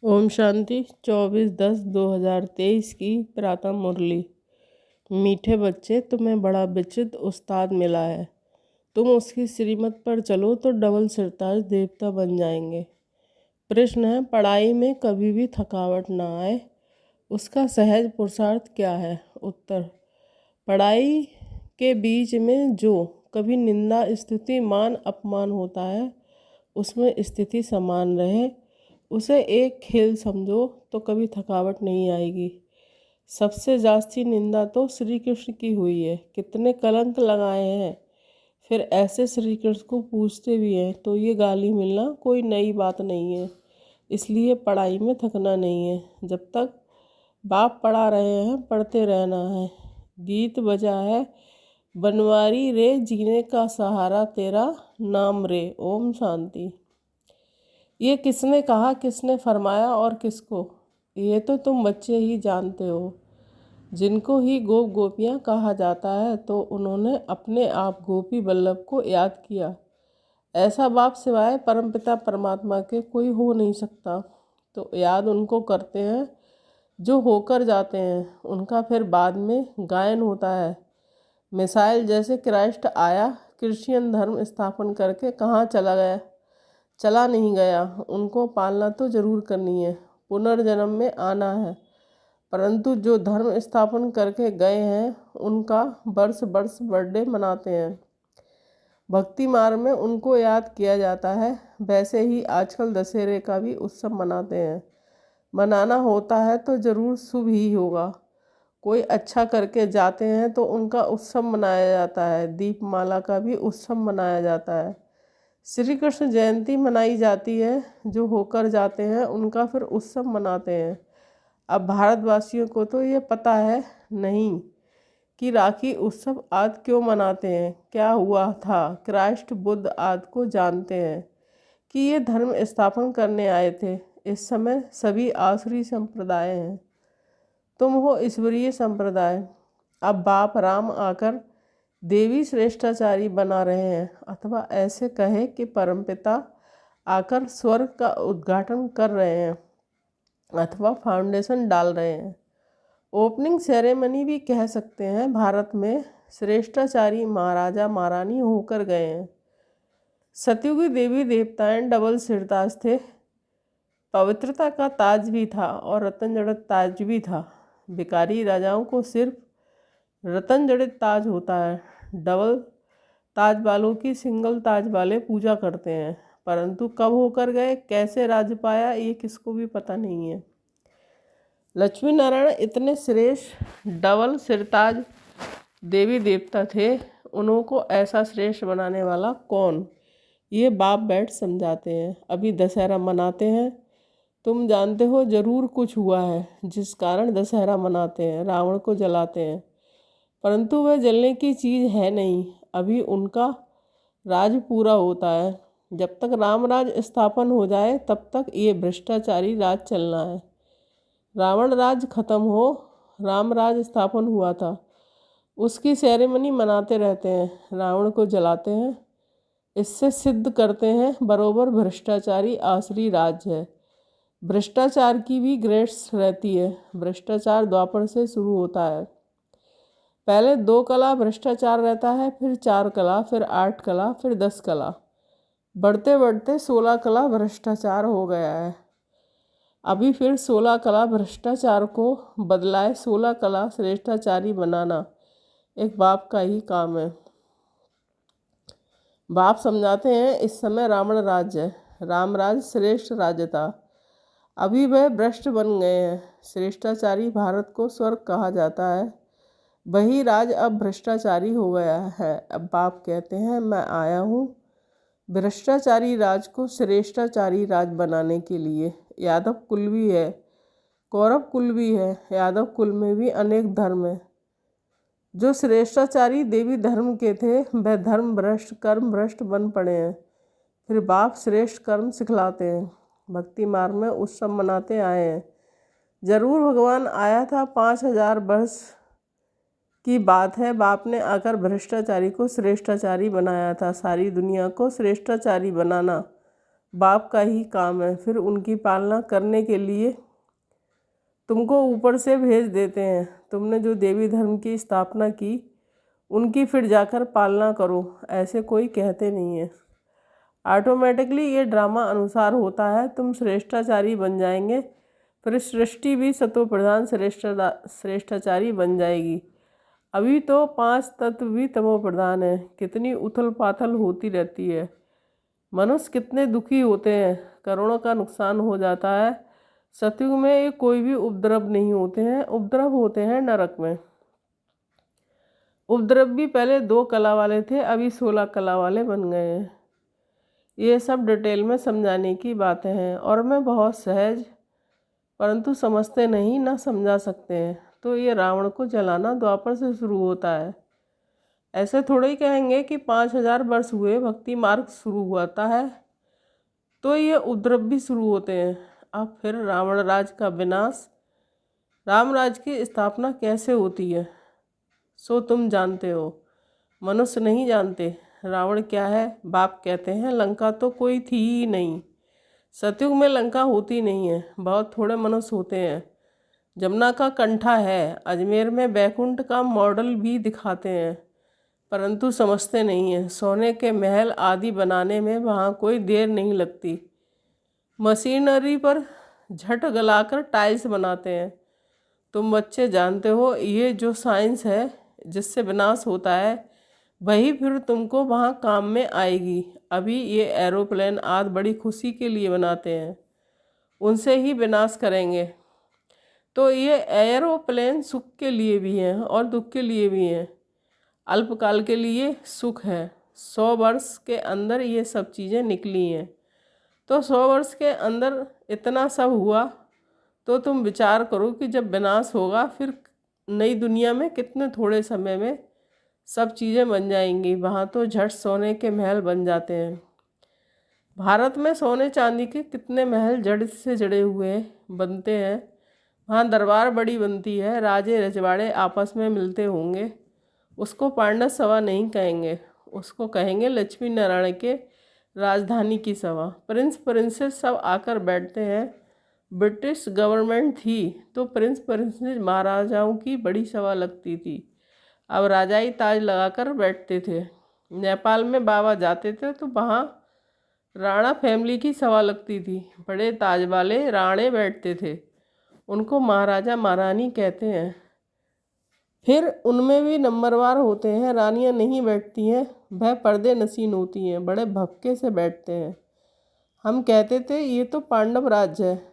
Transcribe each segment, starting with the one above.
ओम शांति 24/10/2023 की प्रातः मुरली। मीठे बच्चे, तुम्हें बड़ा विचित्र उस्ताद मिला है। तुम उसकी श्रीमत पर चलो तो डबल सिरताज देवता बन जाएंगे। प्रश्न है, पढ़ाई में कभी भी थकावट ना आए, उसका सहज पुरुषार्थ क्या है? उत्तर, पढ़ाई के बीच में जो कभी निंदा, स्तुति, मान, अपमान होता है, उसमें स्थिति समान रहे, उसे एक खेल समझो तो कभी थकावट नहीं आएगी। सबसे जास्ती निंदा तो श्री कृष्ण की हुई है, कितने कलंक लगाए हैं। फिर ऐसे श्री कृष्ण को पूछते भी हैं तो ये गाली मिलना कोई नई बात नहीं है। इसलिए पढ़ाई में थकना नहीं है। जब तक बाप पढ़ा रहे हैं पढ़ते रहना है। गीत बजा है, बनवारी रे जीने का सहारा तेरा नाम रे। ओम शांति। ये किसने कहा, किसने फरमाया और किसको? ये तो तुम बच्चे ही जानते हो। जिनको ही गोप गोपियाँ कहा जाता है तो उन्होंने अपने आप गोपी वल्लभ को याद किया। ऐसा बाप सिवाय परमपिता परमात्मा के कोई हो नहीं सकता। तो याद उनको करते हैं जो होकर जाते हैं, उनका फिर बाद में गायन होता है। मिसाइल जैसे क्राइस्ट आया, क्रिश्चियन धर्म स्थापन करके कहाँ चला गया? चला नहीं गया। उनको पालना तो जरूर करनी है, पुनर्जन्म में आना है। परंतु जो धर्म स्थापन करके गए हैं उनका वर्ष वर्ष बर्थडे मनाते हैं। भक्ति मार्ग में उनको याद किया जाता है। वैसे ही आजकल दशहरे का भी उत्सव मनाते हैं। मनाना होता है तो जरूर शुभ ही होगा। कोई अच्छा करके जाते हैं तो उनका उत्सव मनाया जाता है। दीपमाला का भी उत्सव मनाया जाता है। श्री कृष्ण जयंती मनाई जाती है। जो होकर जाते हैं उनका फिर उत्सव मनाते हैं। अब भारतवासियों को तो ये पता है नहीं कि राखी उत्सव आदि क्यों मनाते हैं, क्या हुआ था। क्राइस्ट बुद्ध आदि को जानते हैं कि ये धर्म स्थापन करने आए थे। इस समय सभी आसुरी संप्रदाय हैं, तुम हो ईश्वरीय संप्रदाय। अब बाप राम आकर देवी श्रेष्ठाचारी बना रहे हैं, अथवा ऐसे कहे कि परमपिता आकर स्वर्ग का उद्घाटन कर रहे हैं, अथवा फाउंडेशन डाल रहे हैं। ओपनिंग सेरेमनी भी कह सकते हैं। भारत में श्रेष्ठाचारी महाराजा महारानी होकर गए हैं। सतयुगी देवी देवताएं डबल सिरताज थे। पवित्रता का ताज भी था और रतन जड़ित ताज भी था। भिखारी राजाओं को सिर्फ रतन जड़ित ताज होता है। डबल ताज वालों की सिंगल ताज वाले पूजा करते हैं। परंतु कब होकर गए, कैसे राज पाया, ये किसको भी पता नहीं है। लक्ष्मी नारायण इतने श्रेष्ठ डबल सिरताज देवी देवता थे, उनको ऐसा श्रेष्ठ बनाने वाला कौन, ये बाप बैठ समझाते हैं। अभी दशहरा मनाते हैं, तुम जानते हो जरूर कुछ हुआ है जिस कारण दशहरा मनाते हैं, रावण को जलाते हैं। परंतु वह जलने की चीज़ है नहीं, अभी उनका राज पूरा होता है। जब तक राम राज स्थापन हो जाए तब तक ये भ्रष्टाचारी राज चलना है। रावण राज खत्म हो, राम राज स्थापन हुआ था, उसकी सेरेमनी मनाते रहते हैं, रावण को जलाते हैं। इससे सिद्ध करते हैं बरोबर भ्रष्टाचारी आसुरी राज है। भ्रष्टाचार की भी ग्रेड्स रहती है। भ्रष्टाचार द्वापर से शुरू होता है। पहले 2 कला भ्रष्टाचार रहता है, फिर 4 कला, फिर 8 कला, फिर 10 कला, बढ़ते बढ़ते 16 कला भ्रष्टाचार हो गया है। अभी फिर 16 कला भ्रष्टाचार को बदलाए 16 कला श्रेष्ठाचारी बनाना एक बाप का ही काम है। बाप समझाते हैं इस समय रावण राज्य है, राम राज श्रेष्ठ राज्य था, अभी वह भ्रष्ट बन गए हैं। श्रेष्ठाचारी भारत को स्वर्ग कहा जाता है, वही राज अब भ्रष्टाचारी हो गया है। अब बाप कहते हैं मैं आया हूँ भ्रष्टाचारी राज को श्रेष्ठाचारी राज बनाने के लिए। यादव कुल भी है, कौरव कुल भी है। यादव कुल में भी अनेक धर्म है। जो श्रेष्ठाचारी देवी धर्म के थे वह धर्म भ्रष्ट, कर्म भ्रष्ट बन पड़े हैं। फिर बाप श्रेष्ठ कर्म सिखलाते हैं। भक्ति मार्ग में उत्सव मनाते आए हैं। जरूर भगवान आया था, 5000 वर्ष की बात है। बाप ने आकर भ्रष्टाचारी को श्रेष्ठाचारी बनाया था। सारी दुनिया को श्रेष्ठाचारी बनाना बाप का ही काम है। फिर उनकी पालना करने के लिए तुमको ऊपर से भेज देते हैं। तुमने जो देवी धर्म की स्थापना की उनकी फिर जाकर पालना करो, ऐसे कोई कहते नहीं है। ऑटोमेटिकली ये ड्रामा अनुसार होता है। तुम श्रेष्ठाचारी बन जाएंगे, फिर सृष्टि भी सतो प्रधान श्रेष्ठाचारी बन जाएगी। अभी तो 5 तत्व भी तमो प्रधान है। कितनी उथल पाथल होती रहती है। मनुष्य कितने दुखी होते हैं, करोड़ों का नुकसान हो जाता है। सतयुग में ये कोई भी उपद्रव नहीं होते हैं, उपद्रव होते हैं नरक में। उपद्रव भी पहले 2 कला वाले थे, अभी 16 कला वाले बन गए हैं। ये सब डिटेल में समझाने की बातें हैं और मैं बहुत सहज, परंतु समझते नहीं, ना समझा सकते हैं। तो ये रावण को जलाना द्वापर से शुरू होता है। ऐसे थोड़े ही कहेंगे कि 5000 वर्ष हुए भक्ति मार्ग शुरू हुआ है तो ये उपद्रव भी शुरू होते हैं। अब फिर रावण राज का विनाश, राम राज की स्थापना कैसे होती है सो तुम जानते हो, मनुष्य नहीं जानते। रावण क्या है? बाप कहते हैं लंका तो कोई थी ही नहीं। सतयुग में लंका होती नहीं है, बहुत थोड़े मनुष्य होते हैं। जमुना का कंठा है, अजमेर में बैकुंठ का मॉडल भी दिखाते हैं, परंतु समझते नहीं हैं। सोने के महल आदि बनाने में वहाँ कोई देर नहीं लगती। मशीनरी पर झट गलाकर टाइल्स बनाते हैं। तुम बच्चे जानते हो ये जो साइंस है जिससे विनाश होता है वही फिर तुमको वहाँ काम में आएगी। अभी ये एरोप्लेन आदि बड़ी खुशी के लिए बनाते हैं, उनसे ही विनाश करेंगे। तो ये एरोप्लेन सुख के लिए भी हैं और दुख के लिए भी हैं। अल्पकाल के लिए सुख है, 100 वर्ष के अंदर ये सब चीज़ें निकली हैं। तो 100 वर्ष के अंदर इतना सब हुआ तो तुम विचार करो कि जब विनाश होगा फिर नई दुनिया में कितने थोड़े समय में सब चीज़ें बन जाएंगी। वहाँ तो झट सोने के महल बन जाते हैं। भारत में सोने चांदी के कितने महल जड़ से जड़े हुए बनते हैं। वहाँ दरबार बड़ी बनती है, राजे रजवाड़े आपस में मिलते होंगे। उसको पांडव सभा नहीं कहेंगे, उसको कहेंगे लक्ष्मी नारायण के राजधानी की सभा। प्रिंस प्रिंसेस सब आकर बैठते हैं। ब्रिटिश गवर्नमेंट थी तो प्रिंस प्रिंसेस महाराजाओं की बड़ी सभा लगती थी। अब राजाई ताज लगाकर बैठते थे। नेपाल में बाबा जाते थे तो वहाँ राणा फैमिली की सभा लगती थी। बड़े ताज वाले राणे बैठते थे, उनको महाराजा महारानी कहते हैं। फिर उनमें भी नंबरवार होते हैं, रानियां नहीं बैठती हैं, वह पर्दे नसीन होती हैं, बड़े भक्के से बैठते हैं। हम कहते थे ये तो पांडव राज्य है।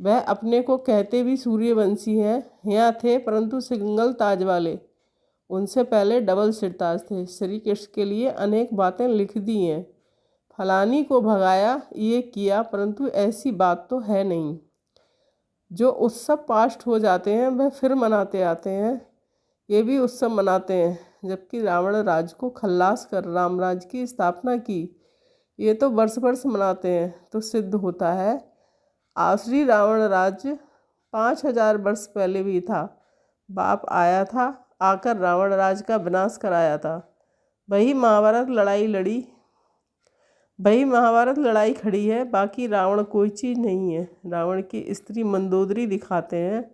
वह अपने को कहते भी सूर्यवंशी हैं। यहाँ थे परंतु सिंगल ताज वाले, उनसे पहले डबल सिरताज थे। श्री कृष्ण के लिए अनेक बातें लिख दी हैं, फलानी को भगाया, ये किया, परंतु ऐसी बात तो है नहीं। जो उत्सव पास्ट हो जाते हैं वह फिर मनाते आते हैं। ये भी उत्सव मनाते हैं, जबकि रावण राज को खल्लास कर राम राज की स्थापना की। ये तो वर्ष वर्ष मनाते हैं। तो सिद्ध होता है आसुरी रावण राज्य 5000 वर्ष पहले भी था। बाप आया था, आकर रावण राज का विनाश कराया था। वही महाभारत लड़ाई खड़ी है। बाकी रावण कोई चीज़ नहीं है। रावण की स्त्री मंदोदरी दिखाते हैं,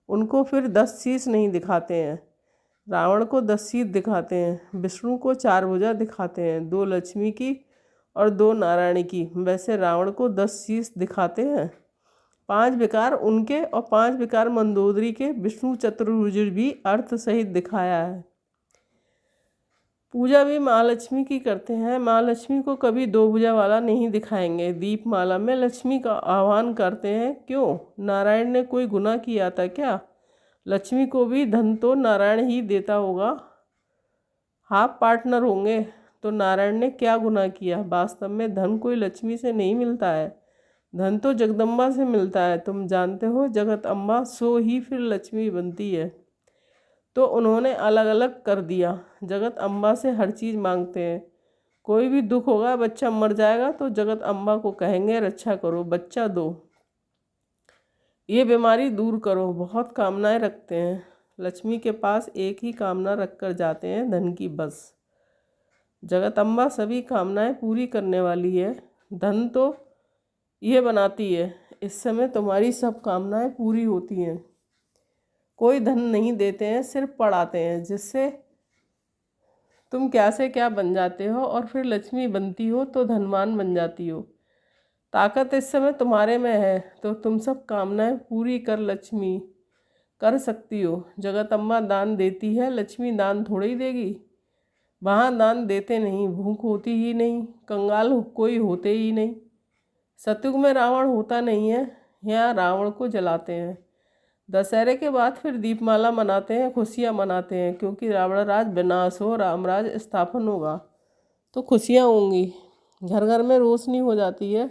उनको फिर 10 शीश नहीं दिखाते हैं। रावण को 10 शीश दिखाते हैं। विष्णु को 4 भुजा दिखाते हैं, 2 लक्ष्मी की और 2 नारायण की। वैसे रावण को 10 शीश दिखाते हैं। 5 विकार उनके और 5 विकार मंदोदरी के। विष्णु चतुर्भुज भी अर्थ सहित दिखाया है। पूजा भी महालक्ष्मी की करते हैं। महालक्ष्मी को कभी 2 भुजा वाला नहीं दिखाएंगे। दीपमाला में लक्ष्मी का आह्वान करते हैं। क्यों? नारायण ने कोई गुनाह किया था क्या? लक्ष्मी को भी धन तो नारायण ही देता होगा, हाफ पार्टनर होंगे। तो नारायण ने क्या गुनाह किया? वास्तव में धन कोई लक्ष्मी से नहीं मिलता है, धन तो जगदम्बा से मिलता है। तुम जानते हो जगत अम्बा सो ही फिर लक्ष्मी बनती है। तो उन्होंने अलग अलग कर दिया। जगत अम्बा से हर चीज़ मांगते हैं। कोई भी दुख होगा, बच्चा मर जाएगा तो जगत अम्बा को कहेंगे रक्षा करो, बच्चा दो, ये बीमारी दूर करो। बहुत कामनाएं रखते हैं। लक्ष्मी के पास एक ही कामना रख कर जाते हैं, धन की बस। जगत अम्बा सभी कामनाएं पूरी करने वाली है। धन तो ये बनाती है, इस समय तुम्हारी सब कामनाएं पूरी होती हैं। कोई धन नहीं देते हैं, सिर्फ पढ़ाते हैं, जिससे तुम क्या से क्या बन जाते हो और फिर लक्ष्मी बनती हो तो धनवान बन जाती हो। ताकत इस समय तुम्हारे में है तो तुम सब कामनाएं पूरी लक्ष्मी कर सकती हो। जगत अम्मा दान देती है, लक्ष्मी दान थोड़ी ही देगी। वहाँ दान देते नहीं, भूख होती ही नहीं, कंगाल कोई होते ही नहीं। सतयुग में रावण होता नहीं है, यहाँ रावण को जलाते हैं। दशहरे के बाद फिर दीपमाला मनाते हैं, खुशियाँ मनाते हैं, क्योंकि रावण राज विनाश हो, रामराज स्थापन होगा तो खुशियाँ होंगी। घर घर में रोशनी हो जाती है,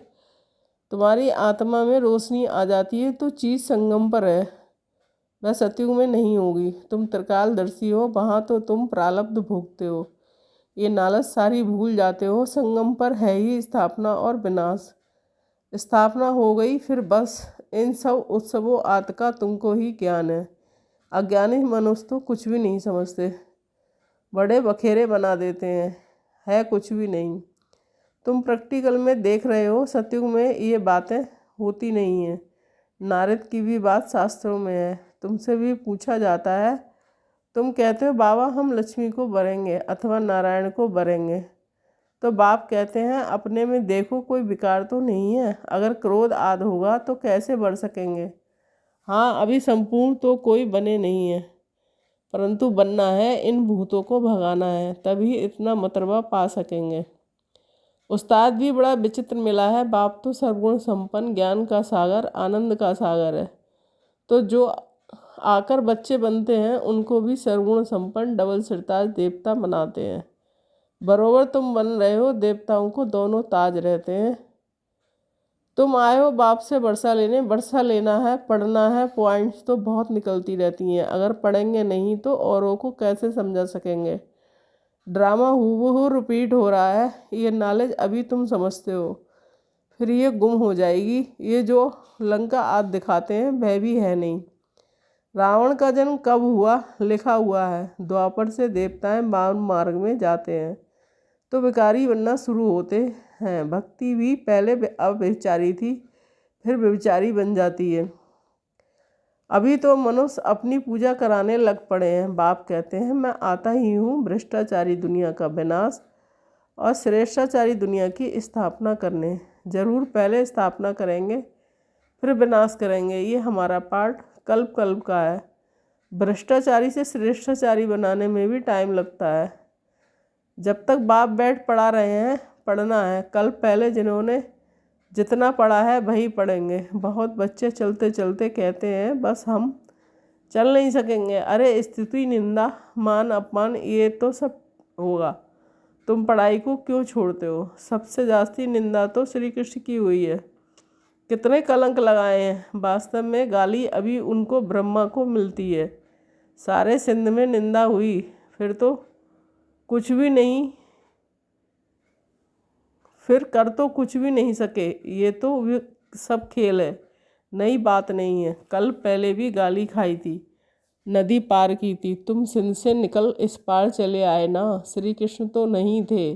तुम्हारी आत्मा में रोशनी आ जाती है तो चीज़ संगम पर है, वह सतयुग में नहीं होगी। तुम त्रिकालदर्शी हो, वहाँ तो तुम प्रारब्ध भोगते हो, ये नालच सारी भूल जाते हो। संगम पर है ही स्थापना और विनाश। स्थापना हो गई फिर बस इन सब उत्सवों आदि का तुमको ही ज्ञान है। अज्ञानी मनुष्य तो कुछ भी नहीं समझते, बड़े बखेरे बना देते हैं, है कुछ भी नहीं। तुम प्रैक्टिकल में देख रहे हो, सतयुग में ये बातें होती नहीं हैं। नारद की भी बात शास्त्रों में है, तुमसे भी पूछा जाता है, तुम कहते हो बाबा हम लक्ष्मी को बरेंगे अथवा नारायण को बरेंगे, तो बाप कहते हैं अपने में देखो कोई विकार तो नहीं है। अगर क्रोध आदि होगा तो कैसे बढ़ सकेंगे। हाँ, अभी संपूर्ण तो कोई बने नहीं है, परंतु बनना है, इन भूतों को भगाना है, तभी इतना मतरबा पा सकेंगे। उस्ताद भी बड़ा विचित्र मिला है। बाप तो सर्वगुण संपन्न, ज्ञान का सागर, आनंद का सागर है, तो जो आकर बच्चे बनते हैं उनको भी सर्वगुण संपन्न डबल सिरताज देवता बनाते हैं। बरोबर तुम बन रहे हो, देवताओं को दोनों ताज रहते हैं। तुम आए हो बाप से वर्षा लेने, वर्षा लेना है, पढ़ना है, पॉइंट्स तो बहुत निकलती रहती हैं, अगर पढ़ेंगे नहीं तो औरों को कैसे समझा सकेंगे। ड्रामा हूबहू रिपीट हो रहा है, ये नॉलेज अभी तुम समझते हो, फिर ये गुम हो जाएगी। ये जो लंका आदि दिखाते हैं वह भी है नहीं। रावण का जन्म कब हुआ लिखा हुआ है, द्वापर से देवताएं वामन मार्ग में जाते हैं तो विकारी बनना शुरू होते हैं। भक्ति भी पहले अव्यभिचारी थी, फिर व्यभिचारी बन जाती है। अभी तो मनुष्य अपनी पूजा कराने लग पड़े हैं। बाप कहते हैं मैं आता ही हूँ भ्रष्टाचारी दुनिया का विनाश और श्रेष्ठाचारी दुनिया की स्थापना करने। जरूर पहले स्थापना करेंगे फिर विनाश करेंगे, ये हमारा पाठ कल्प कल्प का है। भ्रष्टाचारी से श्रेष्ठाचारी बनाने में भी टाइम लगता है। जब तक बाप बैठ पढ़ा रहे हैं, पढ़ना है। कल पहले जिन्होंने जितना पढ़ा है वही पढ़ेंगे। बहुत बच्चे चलते चलते कहते हैं बस हम चल नहीं सकेंगे। अरे स्तुति निंदा मान अपमान ये तो सब होगा, तुम पढ़ाई को क्यों छोड़ते हो। सबसे जास्ती निंदा तो श्री कृष्ण की हुई है, कितने कलंक लगाए हैं। वास्तव में गाली अभी उनको ब्रह्मा को मिलती है। सारे सिंध में निंदा हुई, फिर तो कुछ भी नहीं, फिर कर तो कुछ भी नहीं सके। ये तो सब खेल है, नई बात नहीं है। कल पहले भी गाली खाई थी, नदी पार की थी, तुम सिंध से निकल इस पार चले आए ना। श्री कृष्ण तो नहीं थे,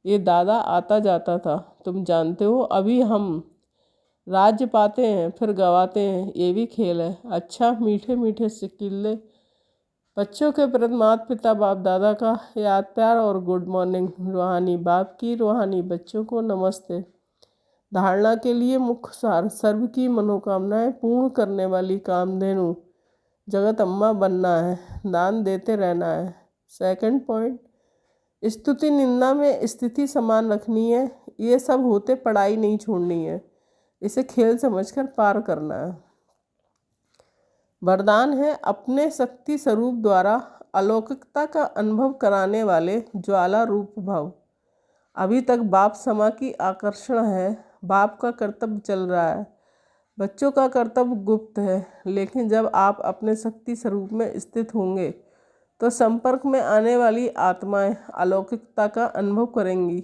ये दादा आता जाता था, तुम जानते हो। अभी हम राज्य पाते हैं फिर गवाते हैं, ये भी खेल है। अच्छा, मीठे मीठे सिक्किल्ले बच्चों के प्रति माता पिता बाप दादा का याद प्यार और गुड मॉर्निंग। रूहानी बाप की, रूहानी बच्चों को नमस्ते। धारणा के लिए मुख्य सार, सर्व की मनोकामनाएं पूर्ण करने वाली कामधेनु जगत अम्मा बनना है, दान देते रहना है। सेकंड पॉइंट, स्तुति निंदा में स्थिति समान रखनी है। ये सब होते पढ़ाई नहीं छोड़नी है, इसे खेल समझकर पार करना है। वरदान है अपने शक्ति स्वरूप द्वारा अलौकिकता का अनुभव कराने वाले ज्वाला रूप भव। अभी तक बाप समा की आकर्षण है, बाप का कर्तव्य चल रहा है, बच्चों का कर्तव्य गुप्त है। लेकिन जब आप अपने शक्ति स्वरूप में स्थित होंगे तो संपर्क में आने वाली आत्माएं अलौकिकता का अनुभव करेंगी।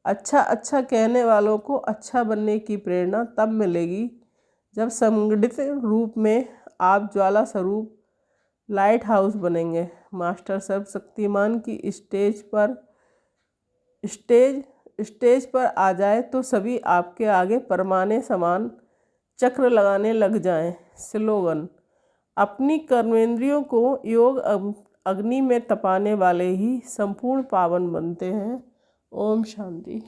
अच्छा अच्छा कहने वालों को अच्छा बनने की प्रेरणा तब मिलेगी जब संगठित रूप में आप ज्वाला स्वरूप लाइट हाउस बनेंगे। मास्टर सर्वशक्तिमान की स्टेज स्टेज पर आ जाए तो सभी आपके आगे परमाने समान चक्र लगाने लग जाएं। स्लोगन: अपनी कर्मेंद्रियों को योग अग्नि में तपाने वाले ही संपूर्ण पावन बनते हैं। ओम शांति।